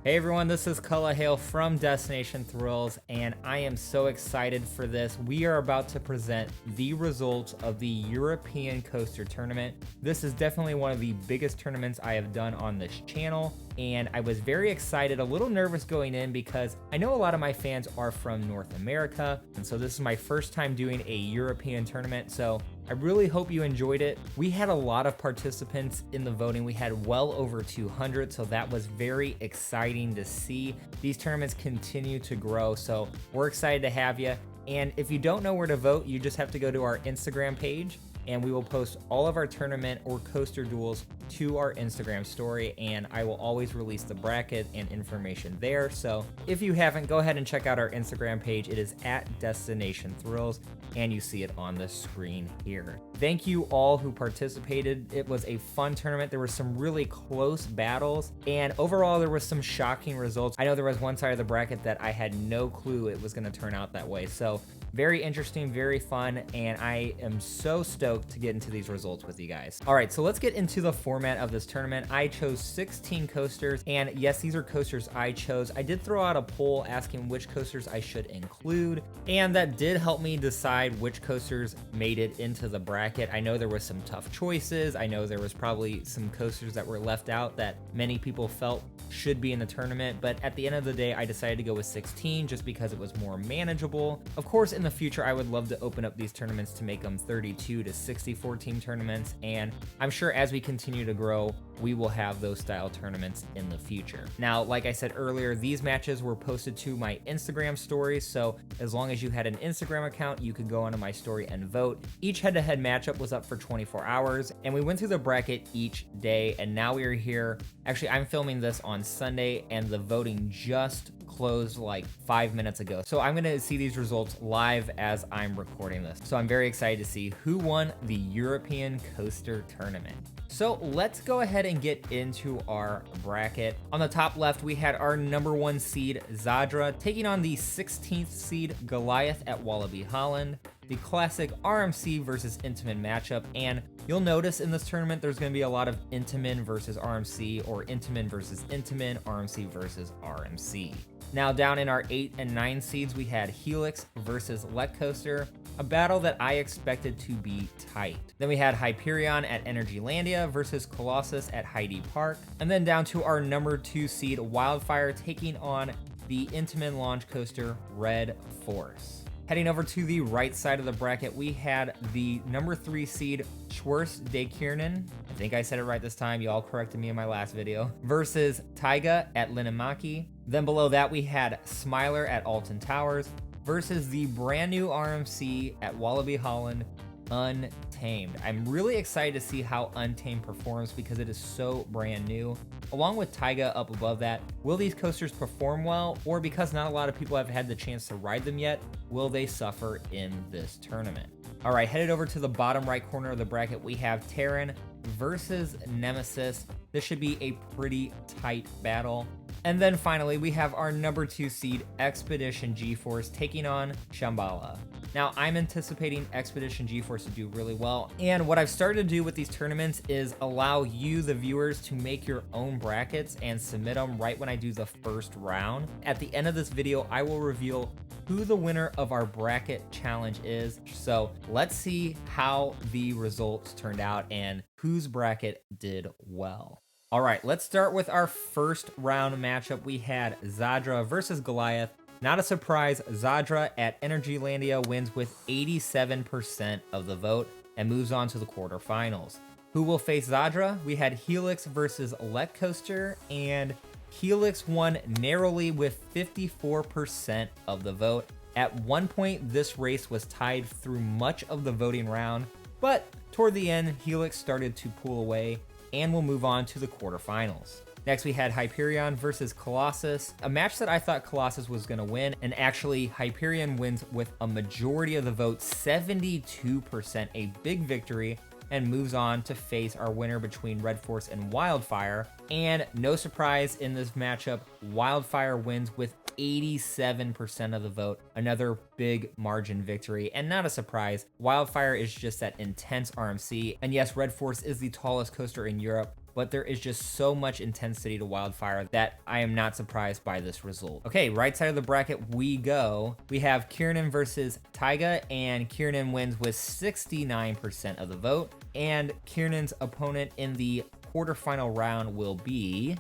Hey everyone, this is Cullah Hale from Destination Thrills, and I am so excited for this. We are about to present the results of the European Coaster Tournament. This is definitely one of the biggest tournaments I have done on this channel, and I was very excited, a little nervous going in because I know a lot of my fans are from North America, and so this is my first time doing a European tournament, so I really hope you enjoyed it. We had a lot of participants in the voting. We had well over 200, so that was very exciting to see. These tournaments continue to grow, so we're excited to have you. And if you don't know where to vote, you just have to go to our Instagram page, and we will post all of our tournament or coaster duels to our Instagram story, and I will always release the bracket and information there. So if you haven't, go ahead and check out our Instagram page. It is at Destination Thrills, and you see it on the screen here. Thank you all who participated. It was a fun tournament. There were some really close battles, and overall there was some shocking results. I know there was one side of the bracket that I had no clue it was going to turn out that way. So very interesting, very fun, and I am so stoked to get into these results with you guys. All right, so let's get into the format of this tournament. I chose 16 coasters, and yes, these are coasters I chose. I did throw out a poll asking which coasters I should include, and that did help me decide which coasters made it into the bracket. I know there was some tough choices. I know there was probably some coasters that were left out that many people felt should be in the tournament, but at the end of the day, I decided to go with 16 just because it was more manageable. Of course, in the future, I would love to open up these tournaments to make them 32 to 64 team tournaments, and I'm sure as we continue to grow, we will have those style tournaments in the future. Now, like I said earlier, these matches were posted to my Instagram stories, so as long as you had an Instagram account, you could go onto my story and vote. Each head-to-head matchup was up for 24 hours, and we went through the bracket each day, and now we are here. Actually, I'm filming this on Sunday, and the voting just closed like 5 minutes ago. So I'm gonna see these results live as I'm recording this. So I'm very excited to see who won the European Coaster Tournament. So let's go ahead and get into our bracket. On the top left, we had our #1 seed Zadra taking on the 16th seed Goliath at Walibi, Holland. The classic RMC versus Intamin matchup, and you'll notice in this tournament there's going to be a lot of Intamin versus RMC or Intamin versus Intamin, RMC versus RMC. Now down in our 8 and 9 seeds, we had Helix versus Let Coaster, a battle that I expected to be tight. Then we had Hyperion at Energylandia versus Colossus at Heidi Park. And then down to our #2 seed Wildfire taking on the Intamin launch coaster Red Force. Heading over to the right side of the bracket, we had the #3 seed Schwarz de Kiernan, I think I said it right this time, you all corrected me in my last video, versus Taiga at Linemaki. Then below that, we had Smiler at Alton Towers versus the brand new RMC at Walibi, Holland, Untamed. I'm really excited to see how Untamed performs because it is so brand new. Along with Taiga up above that, will these coasters perform well, or because not a lot of people have had the chance to ride them yet, will they suffer in this tournament? All right, headed over to the bottom right corner of the bracket, we have Terran versus Nemesis. This should be a pretty tight battle. And then finally, we have our #2 seed Expedition GeForce taking on Shambhala. Now, I'm anticipating Expedition GeForce to do really well, and what I've started to do with these tournaments is allow you, the viewers, to make your own brackets and submit them right when I do the first round. At the end of this video, I will reveal who the winner of our bracket challenge is. So let's see how the results turned out and whose bracket did well. All right, let's start with our first round matchup. We had Zadra versus Goliath. Not a surprise, Zadra at Energylandia wins with 87% of the vote and moves on to the quarterfinals. Who will face Zadra? We had Helix versus Let Coaster, and Helix won narrowly with 54% of the vote. At one point, this race was tied through much of the voting round, but toward the end, Helix started to pull away and will move on to the quarterfinals. Next, we had Hyperion versus Colossus, a match that I thought Colossus was going to win, and actually Hyperion wins with a majority of the vote, 72%, a big victory, and moves on to face our winner between Red Force and Wildfire. And no surprise in this matchup, Wildfire wins with 87% of the vote, another big margin victory, and not a surprise. Wildfire is just that intense RMC, and yes, Red Force is the tallest coaster in Europe, but there is just so much intensity to Wildfire that I am not surprised by this result. Okay, right side of the bracket we go. We have Kiernan versus Taiga, and Kiernan wins with 69% of the vote. And Kiernan's opponent in the quarterfinal round will be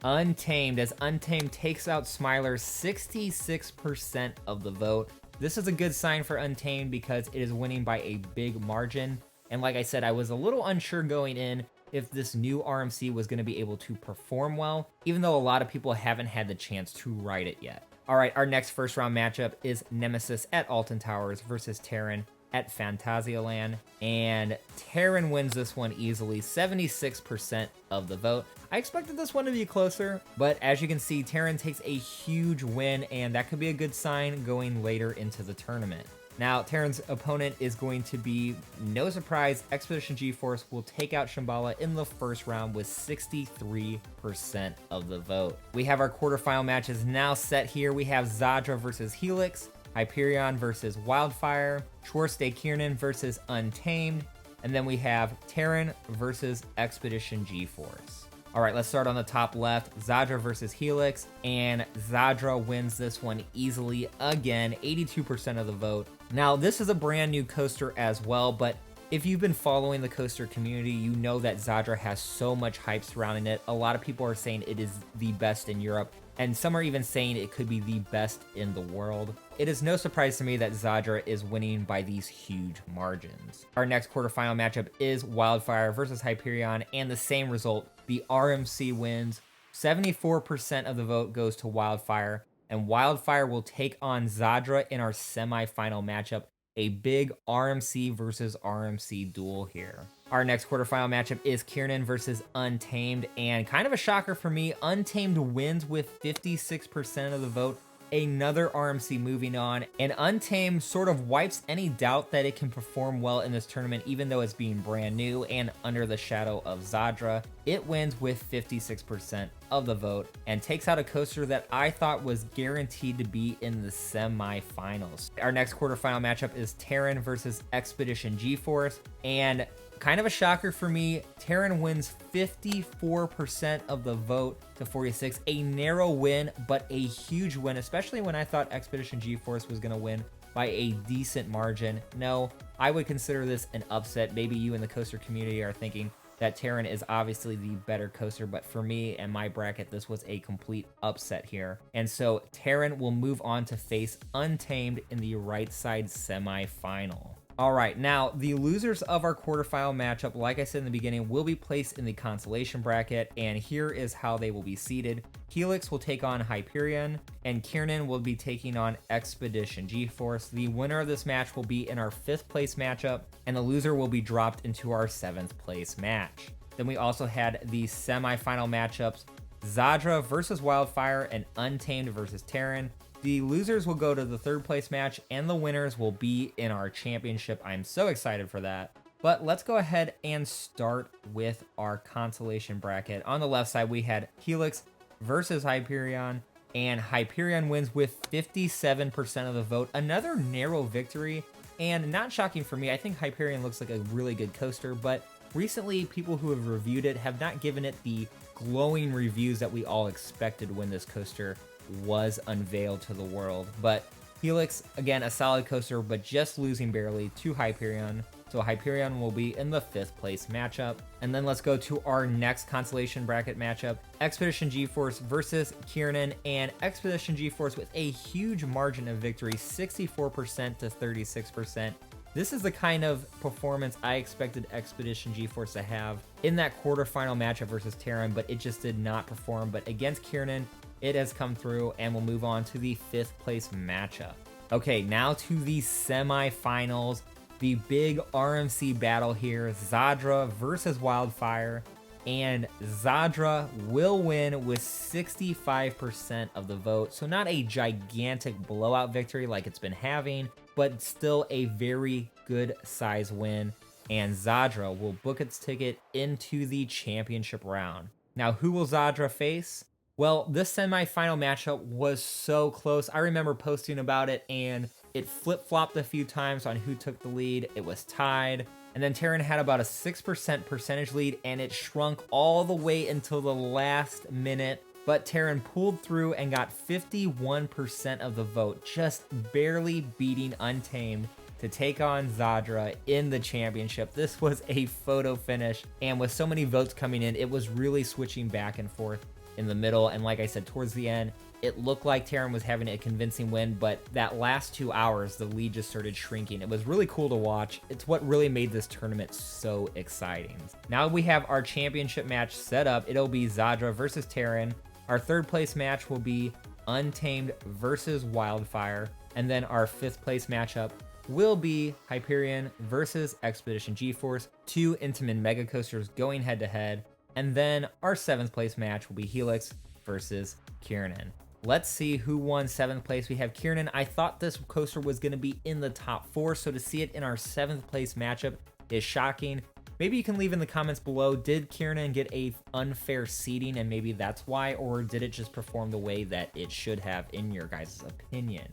Untamed, as Untamed takes out Smiler 66% of the vote. This is a good sign for Untamed because it is winning by a big margin. And like I said, I was a little unsure going in if this new RMC was going to be able to perform well, even though a lot of people haven't had the chance to ride it yet. All right, our next first round matchup is Nemesis at Alton Towers versus Terran at Phantasialand, and Terran wins this one easily, 76% of the vote. I expected this one to be closer, but as you can see, Terran takes a huge win, and that could be a good sign going later into the tournament. Now, Terran's opponent is going to be, no surprise, Expedition G-Force will take out Shambhala in the first round with 63% of the vote. We have our quarterfinal matches now set here. We have Zadra versus Helix, Hyperion versus Wildfire, Schwarze Kiernan versus Untamed, and then we have Terran versus Expedition G-Force. All right, let's start on the top left. Zadra versus Helix, and Zadra wins this one easily again, 82% of the vote. Now, this is a brand new coaster as well, but if you've been following the coaster community, you know that Zadra has so much hype surrounding it. A lot of people are saying it is the best in Europe, and some are even saying it could be the best in the world. It is no surprise to me that Zadra is winning by these huge margins. Our next quarterfinal matchup is Wildfire versus Hyperion, and the same result. The RMC wins. 74% of the vote goes to Wildfire, and Wildfire will take on Zadra in our semifinal matchup. A big RMC versus RMC duel here. Our next quarterfinal matchup is Kiernan versus Untamed, and kind of a shocker for me, Untamed wins with 56% of the vote. Another RMC moving on, and Untamed sort of wipes any doubt that it can perform well in this tournament, even though it's being brand new and under the shadow of Zadra. It wins with 56% of the vote and takes out a coaster that I thought was guaranteed to be in the semifinals. Our next quarterfinal matchup is Terran versus Expedition G-Force, and kind of a shocker for me, Terran wins 54% of the vote to 46. A narrow win, but a huge win, especially when I thought Expedition G-Force was going to win by a decent margin. No, I would consider this an upset. Maybe you in the coaster community are thinking that Terran is obviously the better coaster, but for me and my bracket, this was a complete upset here. And so Terran will move on to face Untamed in the right side semifinal. All right, now the losers of our quarterfinal matchup, like I said in the beginning, will be placed in the consolation bracket, and here is how they will be seated. Helix will take on Hyperion, and Kiernan will be taking on Expedition G-Force. The winner of this match will be in our 5th place matchup, and the loser will be dropped into our 7th place match. Then we also had the semifinal matchups, Zadra versus Wildfire and Untamed versus Terran. The losers will go to the 3rd place match, and the winners will be in our championship. I'm so excited for that. But let's go ahead and start with our consolation bracket. On the left side, we had Helix versus Hyperion, and Hyperion wins with 57% of the vote. Another narrow victory, and not shocking for me. I think Hyperion looks like a really good coaster, but recently people who have reviewed it have not given it the glowing reviews that we all expected when this coaster was unveiled to the world. But Helix, again, a solid coaster, but just losing barely to Hyperion. So Hyperion will be in the 5th place matchup. And then let's go to our next consolation bracket matchup, Expedition G-Force versus Kiernan, and Expedition G-Force with a huge margin of victory, 64% to 36%. This is the kind of performance I expected Expedition G-Force to have in that quarterfinal matchup versus Terran, but it just did not perform. But against Kiernan, it has come through, and we'll move on to the 5th place matchup. Okay, now to the semifinals. The big RMC battle here, Zadra versus Wildfire, and Zadra will win with 65% of the vote. So not a gigantic blowout victory like it's been having, but still a very good size win, and Zadra will book its ticket into the championship round. Now, who will Zadra face? Well, this semifinal matchup was so close. I remember posting about it, and it flip-flopped a few times on who took the lead. It was tied. And then Terran had about a 6% percentage lead, and it shrunk all the way until the last minute. But Terran pulled through and got 51% of the vote, just barely beating Untamed to take on Zadra in the championship. This was a photo finish, and with so many votes coming in, it was really switching back and forth in the middle. And like I said, towards the end, it looked like Terran was having a convincing win, but that last 2 hours, the lead just started shrinking. It was really cool to watch. It's what really made this tournament so exciting. Now we have our championship match set up. It'll be Zadra versus Terran. Our third place match will be Untamed versus Wildfire. And then our fifth place matchup will be Hyperion versus Expedition GeForce, 2 Intamin Mega Coasters going head to head. And then our 7th place match will be Helix versus Kiernan. Let's see who won 7th place. We have Kiernan. I thought this coaster was going to be in the top 4, so to see it in our 7th place matchup is shocking. Maybe you can leave in the comments below, did Kiernan get a unfair seeding and maybe that's why, or did it just perform the way that it should have in your guys' opinion?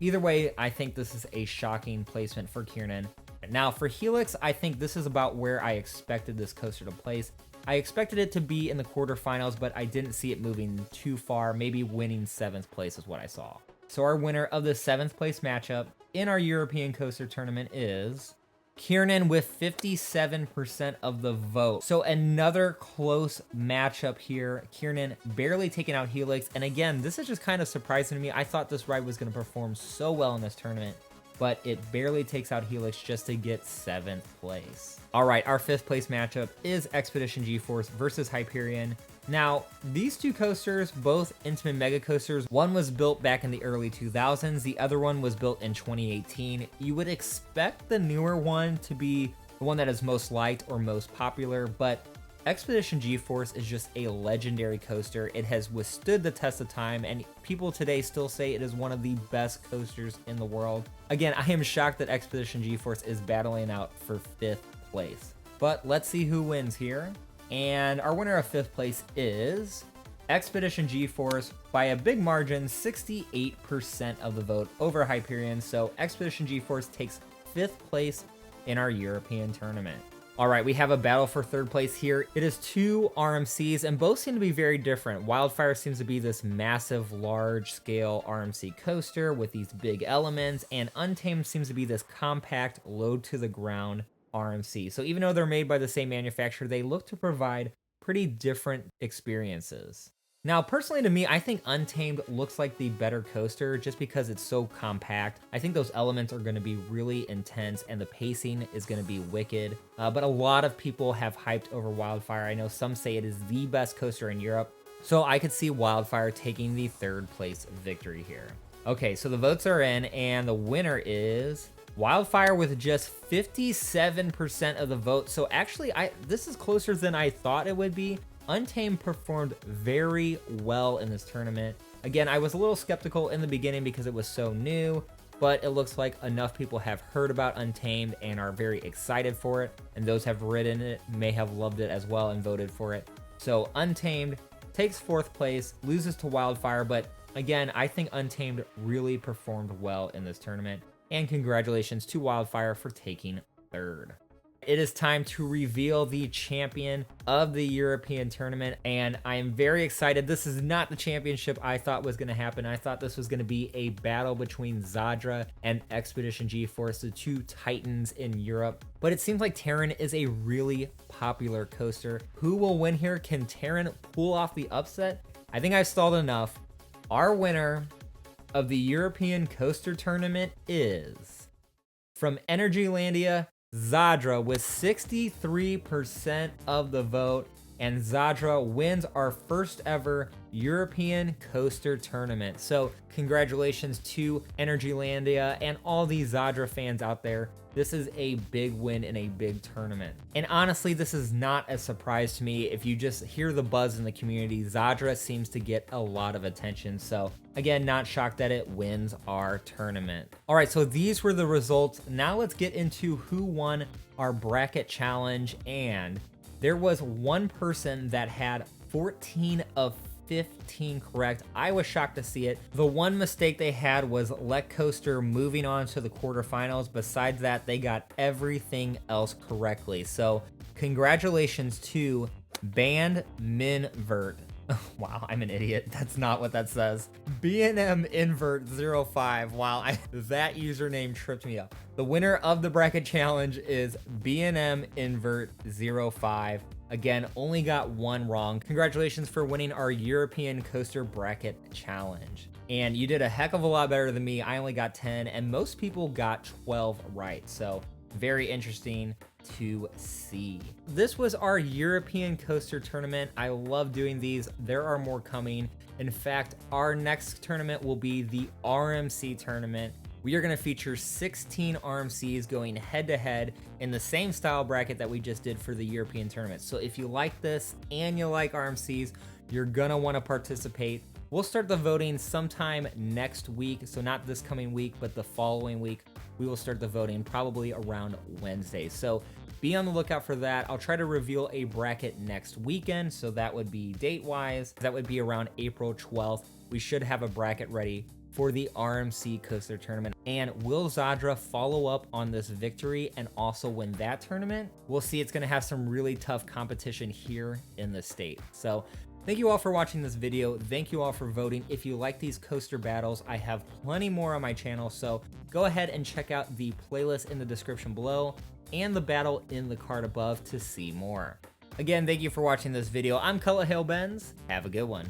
Either way, I think this is a shocking placement for Kiernan. Now for Helix, I think this is about where I expected this coaster to place. I expected it to be in the quarterfinals, but I didn't see it moving too far. Maybe winning 7th place is what I saw. So our winner of the 7th place matchup in our European coaster tournament is Kiernan with 57% of the vote. So another close matchup here. Kiernan barely taking out Helix. And again, this is just kind of surprising to me. I thought this ride was going to perform so well in this tournament, but it barely takes out Helix just to get 7th place. All right, our 5th place matchup is Expedition GeForce versus Hyperion. Now, these two coasters, both Intamin Mega Coasters, one was built back in the early 2000s, the other one was built in 2018. You would expect the newer one to be the one that is most liked or most popular, but Expedition GeForce is just a legendary coaster. It has withstood the test of time, and people today still say it is one of the best coasters in the world. Again, I am shocked that Expedition GeForce is battling out for 5th place. But let's see who wins here. And our winner of 5th place is Expedition GeForce by a big margin, 68% of the vote over Hyperion. So Expedition GeForce takes 5th place in our European tournament. All right, we have a battle for 3rd place here. It is 2 RMCs, and both seem to be very different. Wildfire seems to be this massive, large-scale RMC coaster with these big elements, and Untamed seems to be this compact, low-to-the-ground RMC. So even though they're made by the same manufacturer, they look to provide pretty different experiences. Now, personally to me, I think Untamed looks like the better coaster just because it's so compact. I think those elements are going to be really intense and the pacing is going to be wicked. But a lot of people have hyped over Wildfire. I know some say it is the best coaster in Europe. So I could see Wildfire taking the 3rd place victory here. Okay, so the votes are in and the winner is Wildfire with just 57% of the vote. So actually, this is closer than I thought it would be. Untamed performed very well in this tournament. Again, I was a little skeptical in the beginning because it was so new, but it looks like enough people have heard about Untamed and are very excited for it, and those have ridden it may have loved it as well and voted for it. So Untamed takes 4th place, loses to Wildfire, but again, I think Untamed really performed well in this tournament, and congratulations to Wildfire for taking 3rd. It is time to reveal the champion of the European tournament, and I am very excited. This is not the championship I thought was going to happen. I thought this was going to be a battle between Zadra and Expedition GeForce, the 2 titans in Europe. But it seems like Terran is a really popular coaster. Who will win here? Can Terran pull off the upset? I think I've stalled enough. Our winner of the European Coaster Tournament is, from Energylandia, Zadra with 63% of the vote, and Zadra wins our first ever European Coaster Tournament. So congratulations to Energylandia and all these Zadra fans out there. This is a big win in a big tournament. And honestly, this is not a surprise to me. If you just hear the buzz in the community, Zadra seems to get a lot of attention. So again, not shocked that it wins our tournament. All right, so these were the results. Now let's get into who won our bracket challenge. And there was one person that had 14 of 15 correct. I was shocked to see it. The one mistake they had was Let Coaster moving on to the quarterfinals. Besides that, they got everything else correctly. So congratulations to Band Minvert. Wow, I'm an idiot. That's not what that says. B&M Invert 05. Wow, that username tripped me up. The winner of the bracket challenge is B&M Invert 05. Again, only got one wrong. Congratulations for winning our European Coaster Bracket Challenge. And you did a heck of a lot better than me. I only got 10, and most people got 12 right. So very interesting to see. This was our European Coaster Tournament. I love doing these. There are more coming. In fact, our next tournament will be the RMC Tournament. We are going to feature 16 RMCs going head to head in the same style bracket that we just did for the European Tournament. So if you like this and you like RMCs, you're going to want to participate. We'll start the voting sometime next week. So not this coming week, but the following week. We will start the voting probably around Wednesday. So be on the lookout for that. I'll try to reveal a bracket next weekend. So that would be date-wise. That would be around April 12th. We should have a bracket ready for the RMC Coaster Tournament. And will Zadra follow up on this victory and also win that tournament? We'll see. It's going to have some really tough competition here in the state. So thank you all for watching this video. Thank you all for voting. If you like these coaster battles, I have plenty more on my channel. So go ahead and check out the playlist in the description below and the battle in the card above to see more. Again, thank you for watching this video. I'm Color Benz. Have a good one.